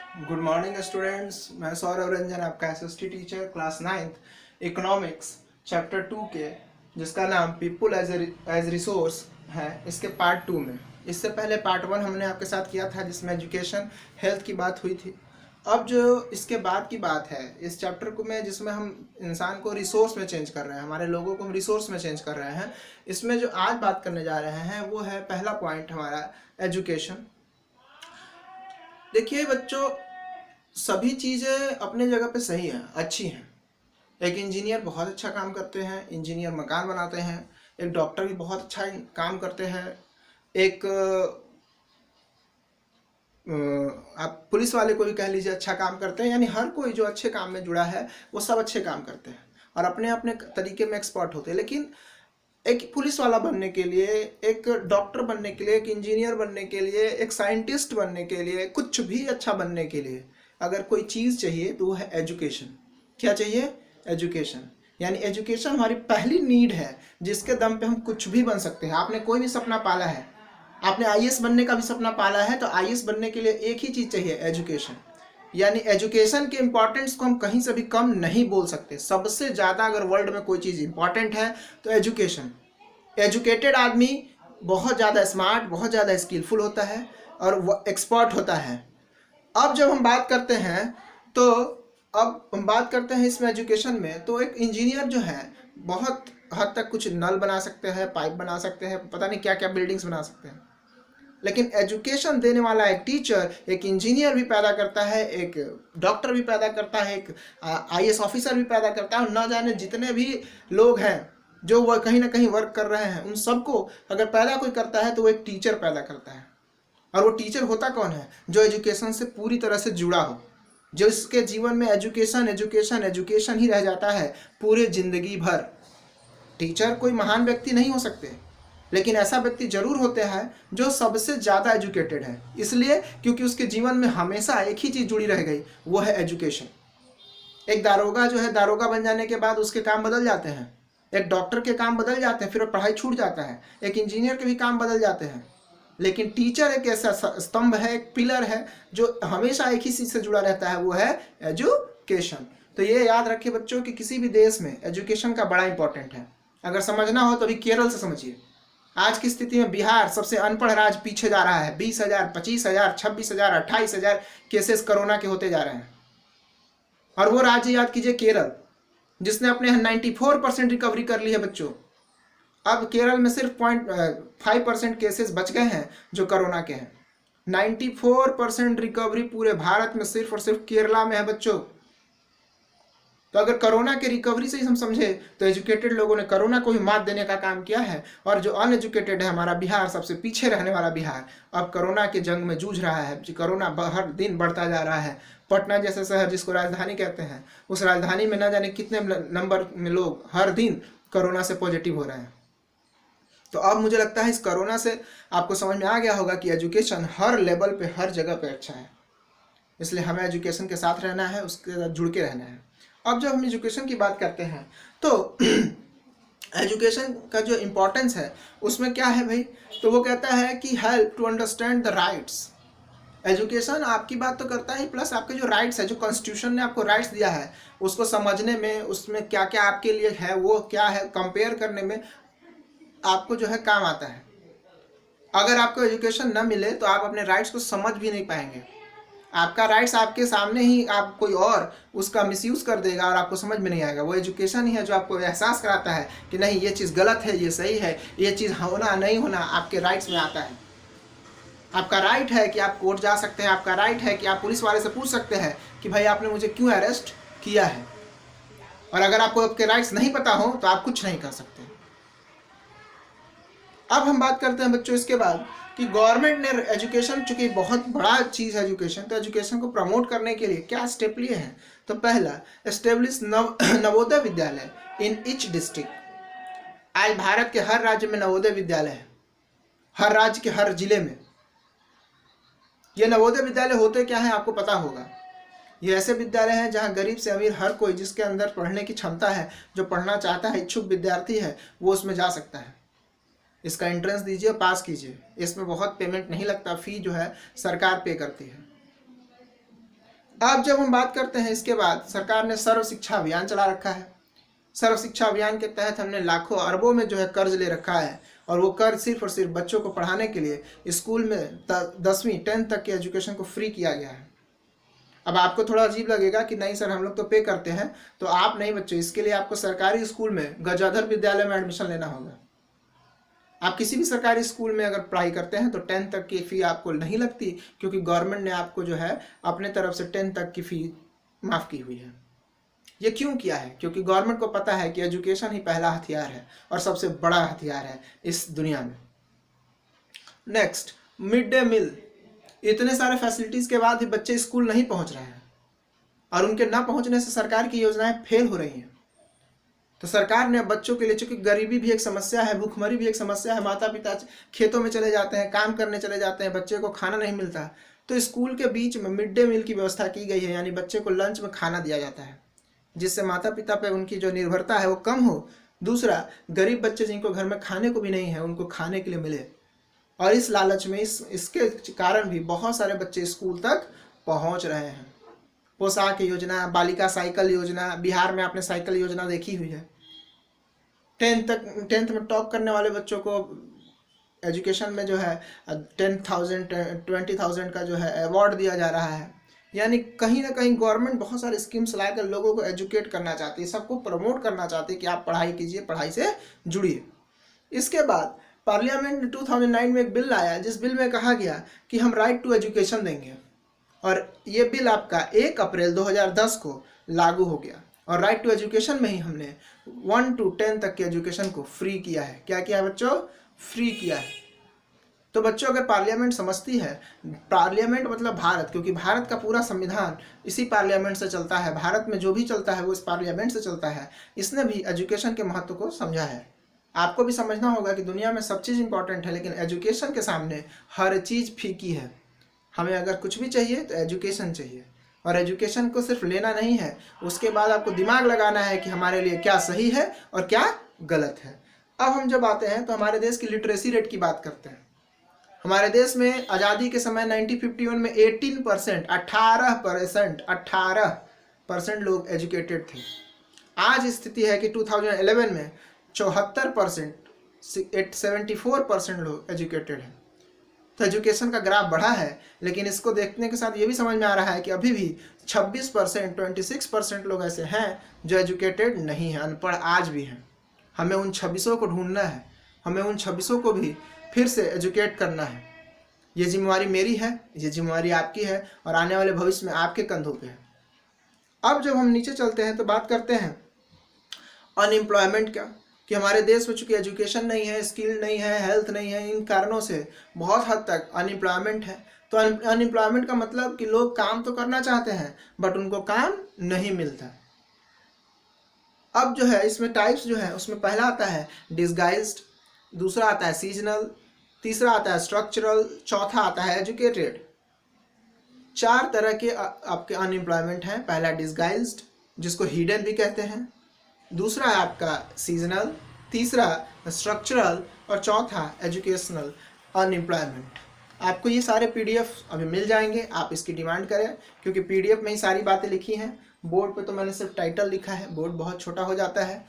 Good morning students. मैं सौरभ रंजन, आपका SST teacher, class 9th economics chapter 2 के, जिसका नाम पीपुल एज रिसोर्स है, इसके पार्ट 2 में। इससे पहले पार्ट 1 हमने आपके साथ किया था, जिसमें एजुकेशन हेल्थ की बात हुई थी। अब जो इसके बाद की बात है इस चैप्टर को में, जिसमें हम इंसान को रिसोर्स में चेंज कर रहे हैं, हमारे लोगों को हम रिसोर्स में चेंज कर रहे हैं। इसमें जो आज बात करने जा रहे हैं वो है पहला पॉइंट हमारा, एजुकेशन। देखिए बच्चों, सभी चीज़ें अपने जगह पे सही हैं, अच्छी हैं। एक इंजीनियर बहुत अच्छा काम करते हैं, इंजीनियर मकान बनाते हैं। एक डॉक्टर भी बहुत अच्छा काम करते हैं। एक आप पुलिस वाले को भी कह लीजिए अच्छा काम करते हैं। यानी हर कोई जो अच्छे काम में जुड़ा है वो सब अच्छे काम करते हैं और अपने अपने तरीके में एक्सपर्ट होते हैं। लेकिन एक पुलिस वाला बनने के लिए, एक डॉक्टर बनने के लिए, एक इंजीनियर बनने के लिए, एक साइंटिस्ट बनने के लिए, कुछ भी अच्छा बनने के लिए अगर कोई चीज़ चाहिए तो वो है एजुकेशन। क्या चाहिए? एजुकेशन। यानी एजुकेशन हमारी पहली नीड है, जिसके दम पे हम कुछ भी बन सकते हैं। आपने कोई भी सपना पाला है, आपने आईएएस बनने का भी सपना पाला है, तो आईएएस बनने के लिए एक ही चीज़ चाहिए, एजुकेशन। यानी एजुकेशन के इम्पोर्टेंस को हम कहीं से भी कम नहीं बोल सकते। सबसे ज़्यादा अगर वर्ल्ड में कोई चीज़ इंपॉर्टेंट है तो एजुकेशन। एजुकेटेड आदमी बहुत ज़्यादा स्मार्ट, बहुत ज़्यादा स्किलफुल होता है और वो एक्सपर्ट होता है। अब जब हम बात करते हैं तो अब हम बात करते हैं इसमें एजुकेशन में, तो एक इंजीनियर जो है बहुत हद तक कुछ नल बना सकते हैं, पाइप बना सकते हैं, पता नहीं क्या क्या बिल्डिंग्स बना सकते हैं। लेकिन एजुकेशन देने वाला एक टीचर एक इंजीनियर भी पैदा करता है, एक डॉक्टर भी पैदा करता है, एक आईएएस ऑफिसर भी पैदा करता है, और न जाने जितने भी लोग हैं जो वह कहीं ना कहीं वर्क कर रहे हैं, उन सबको अगर पैदा कोई करता है तो वो एक टीचर पैदा करता है। और वो टीचर होता कौन है? जो एजुकेशन से पूरी तरह से जुड़ा हो, जो इसके जीवन में एजुकेशन एजुकेशन एजुकेशन ही रह जाता है पूरे जिंदगी भर। टीचर कोई महान व्यक्ति नहीं हो सकते, लेकिन ऐसा व्यक्ति जरूर होते हैं जो सबसे ज़्यादा एजुकेटेड है। इसलिए क्योंकि उसके जीवन में हमेशा एक ही चीज़ जुड़ी रह गई, वो है एजुकेशन। एक दारोगा जो है, दारोगा बन जाने के बाद उसके काम बदल जाते हैं। एक डॉक्टर के काम बदल जाते हैं, फिर पढ़ाई छूट जाता है। एक इंजीनियर के भी काम बदल जाते हैं। लेकिन टीचर एक ऐसा स्तंभ है, एक पिलर है, जो हमेशा एक ही चीज़ से जुड़ा रहता है, वो है एजुकेशन। तो ये याद रखिए बच्चों कि किसी भी देश में एजुकेशन का बड़ा इंपॉर्टेंट है। अगर समझना हो तो अभी केरल से समझिए। आज की स्थिति में बिहार सबसे अनपढ़ राज्य पीछे जा रहा है। 20,000, 25,000, 26,000, 28,000 केसेस कोरोना के होते जा रहे हैं। और वो राज्य याद कीजिए केरल, जिसने अपने 94% रिकवरी कर ली है बच्चों। अब केरल में सिर्फ 0.5% केसेस बच गए हैं जो कोरोना के हैं। 94% रिकवरी पूरे भारत में सिर्फ और सिर्फ केरला में है बच्चों। तो अगर कोरोना के रिकवरी से ही हम समझे तो एजुकेटेड लोगों ने कोरोना को ही मात देने का काम किया है। और जो अनएजुकेटेड है, हमारा बिहार, सबसे पीछे रहने वाला बिहार, अब कोरोना के जंग में जूझ रहा है। कोरोना हर दिन बढ़ता जा रहा है। पटना जैसे शहर, जिसको राजधानी कहते हैं, उस राजधानी में न जाने कितने नंबर में लोग हर दिन कोरोना से पॉजिटिव हो रहे हैं। तो अब मुझे लगता है इस कोरोना से आपको समझ में आ गया होगा कि एजुकेशन हर लेवल पे, हर जगह पे अच्छा है। इसलिए हमें एजुकेशन के साथ रहना है, उसके साथ जुड़ के रहना है। अब जब हम एजुकेशन की बात करते हैं तो एजुकेशन का जो इम्पोर्टेंस है उसमें क्या है भाई? तो वो कहता है कि help to understand the rights. Education आपकी बात तो करता है, प्लस आपके जो राइट्स है, जो कॉन्स्टिट्यूशन ने आपको राइट्स दिया है, उसको समझने में, उसमें क्या क्या आपके लिए है, वो क्या है, कंपेयर करने में आपको जो है काम आता है। अगर आपको एजुकेशन न मिले तो आप अपने राइट्स को समझ भी नहीं पाएंगे। आपका राइट्स आपके सामने ही आप कोई और उसका मिसयूज कर देगा और आपको समझ में नहीं आएगा। वो एजुकेशन ही है जो आपको एहसास कराता है कि नहीं, ये चीज़ गलत है, ये सही है, ये चीज़ होना नहीं होना आपके राइट्स में आता है। आपका राइट है कि आप कोर्ट जा सकते हैं, आपका राइट है कि आप पुलिस वाले से पूछ सकते हैं कि भाई आपने मुझे क्यों अरेस्ट किया है। और अगर आपको आपके राइट्स नहीं पता हो तो आप कुछ नहीं कर सकते। अब हम बात करते हैं बच्चों इसके बाद कि गवर्नमेंट ने एजुकेशन, चूंकि बहुत बड़ा चीज़ है एजुकेशन, तो एजुकेशन को प्रमोट करने के लिए क्या स्टेप लिए हैं? तो पहला, establish Navodaya Vidyalaya in each district. आज भारत के हर राज्य में नवोदय विद्यालय है, हर राज्य के हर जिले में। ये नवोदय विद्यालय होते क्या है आपको पता होगा। ये ऐसे विद्यालय हैं जहाँ गरीब से अमीर हर कोई, जिसके अंदर पढ़ने की क्षमता है, जो पढ़ना चाहता है, इच्छुक विद्यार्थी है, वो उसमें जा सकता है। इसका एंट्रेंस दीजिए, पास कीजिए। इसमें बहुत पेमेंट नहीं लगता, फ़ी जो है सरकार पे करती है। अब जब हम बात करते हैं, इसके बाद सरकार ने सर्व शिक्षा अभियान चला रखा है। सर्व शिक्षा अभियान के तहत हमने लाखों अरबों में जो है कर्ज ले रखा है, और वो कर्ज सिर्फ और सिर्फ बच्चों को पढ़ाने के लिए स्कूल में 10वीं 10th तक के एजुकेशन को फ्री किया गया है। अब आपको थोड़ा अजीब लगेगा कि नहीं सर हम लोग तो पे करते हैं, तो आप नहीं बच्चों, इसके लिए आपको सरकारी स्कूल में गजाधर विद्यालय में एडमिशन लेना होगा। आप किसी भी सरकारी स्कूल में अगर पढ़ाई करते हैं तो 10th तक की फ़ी आपको नहीं लगती, क्योंकि गवर्नमेंट ने आपको जो है अपने तरफ से 10th तक की फ़ी माफ़ की हुई है। ये क्यों किया है? क्योंकि गवर्नमेंट को पता है कि एजुकेशन ही पहला हथियार है और सबसे बड़ा हथियार है इस दुनिया में। Next, mid day meal. इतने सारे फैसिलिटीज़ के बाद भी बच्चे स्कूल नहीं पहुंच रहे हैं, और उनके ना पहुंचने से सरकार की योजनाएं फेल हो रही हैं। तो सरकार ने बच्चों के लिए, चूंकि गरीबी भी एक समस्या है, भूखमरी भी एक समस्या है, माता पिता खेतों में चले जाते हैं, काम करने चले जाते हैं, बच्चे को खाना नहीं मिलता, तो स्कूल के बीच में मिड डे मील की व्यवस्था की गई है, यानी बच्चे को लंच में खाना दिया जाता है, जिससे माता पिता पे उनकी जो निर्भरता है वो कम हो। दूसरा, गरीब बच्चे जिनको घर में खाने को भी नहीं है उनको खाने के लिए मिले, और इस लालच में इसके कारण भी बहुत सारे बच्चे स्कूल तक पहुंच रहे हैं। पोशाक योजना, बालिका साइकिल योजना, बिहार में आपने साइकिल योजना देखी हुई है। 10th में टॉप करने वाले बच्चों को एजुकेशन में जो है 10,000 20,000 का जो है अवार्ड दिया जा रहा है। यानी कहीं ना कहीं गवर्नमेंट बहुत सारे स्कीम्स लाकर लोगों को एजुकेट करना चाहती है, सबको प्रमोट करना चाहती है कि आप पढ़ाई कीजिए, पढ़ाई से जुड़िए। इसके बाद पार्लियामेंट ने 2009 में एक बिल लाया, जिस बिल में कहा गया कि हम राइट टू एजुकेशन देंगे, और ये बिल आपका 1 अप्रैल 2010 को लागू हो गया। और राइट टू एजुकेशन में ही हमने 1 to 10 तक के एजुकेशन को फ्री किया है। क्या किया है बच्चों? फ्री किया है। तो बच्चों, अगर पार्लियामेंट समझती है, पार्लियामेंट मतलब भारत, क्योंकि भारत का पूरा संविधान इसी पार्लियामेंट से चलता है, भारत में जो भी चलता है वो इस पार्लियामेंट से चलता है, इसने भी एजुकेशन के महत्व को समझा है। आपको भी समझना होगा कि दुनिया में सब चीज़ इंपॉर्टेंट है, लेकिन एजुकेशन के सामने हर चीज़ फीकी है। हमें अगर कुछ भी चाहिए तो एजुकेशन चाहिए, और एजुकेशन को सिर्फ लेना नहीं है, उसके बाद आपको दिमाग लगाना है कि हमारे लिए क्या सही है और क्या गलत है। अब हम जब आते हैं तो हमारे देश की लिटरेसी रेट की बात करते हैं। हमारे देश में आज़ादी के समय 1951 में 18% लोग एजुकेटेड थे। आज स्थिति है कि 2011 में 74%, 74% लोग एजुकेटेड हैं। तो एजुकेशन का ग्राफ बढ़ा है, लेकिन इसको देखने के साथ ये भी समझ में आ रहा है कि अभी भी 26% लोग ऐसे हैं जो एजुकेटेड नहीं हैं, अनपढ़ आज भी हैं। हमें उन 26 को ढूंढना है, हमें उन 26 को भी फिर से एजुकेट करना है। ये जिम्मेवारी मेरी है, ये जिम्मेवारी आपकी है, और आने वाले भविष्य में आपके कंधों पे है। अब जब हम नीचे चलते हैं तो बात करते हैं अनएम्प्लॉयमेंट का, कि हमारे देश में चूंकि एजुकेशन नहीं है, स्किल नहीं है, हेल्थ नहीं है, इन कारणों से बहुत हद तक अनएम्प्लॉयमेंट है। तो अनएम्प्लॉयमेंट का मतलब कि लोग काम तो करना चाहते हैं बट उनको काम नहीं मिलता। अब जो है इसमें टाइप्स जो है उसमें पहला आता है डिसगाइज्ड, दूसरा आता है सीजनल, तीसरा आता है स्ट्रक्चरल, चौथा आता है एजुकेटेड। 4 तरह के आपके अनएम्प्लॉयमेंट हैं। पहला डिसगाइज्ड, जिसको हिडन भी कहते हैं, दूसरा है आपका सीजनल, तीसरा स्ट्रक्चरल, और चौथा एजुकेशनल अनएम्प्लॉयमेंट। आपको ये सारे पीडीएफ अभी मिल जाएंगे, आप इसकी डिमांड करें, क्योंकि पीडीएफ में ही सारी बातें लिखी हैं। बोर्ड पे तो मैंने सिर्फ टाइटल लिखा है, बोर्ड बहुत छोटा हो जाता है।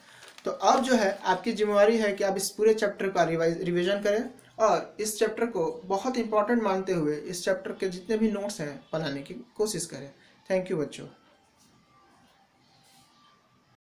तो अब जो है आपकी जिम्मेवारी है कि आप इस पूरे चैप्टर का रिवीजन करें, और इस चैप्टर को बहुत इंपॉर्टेंट मानते हुए इस चैप्टर के जितने भी नोट्स हैं बनाने की कोशिश करें। थैंक यू बच्चों।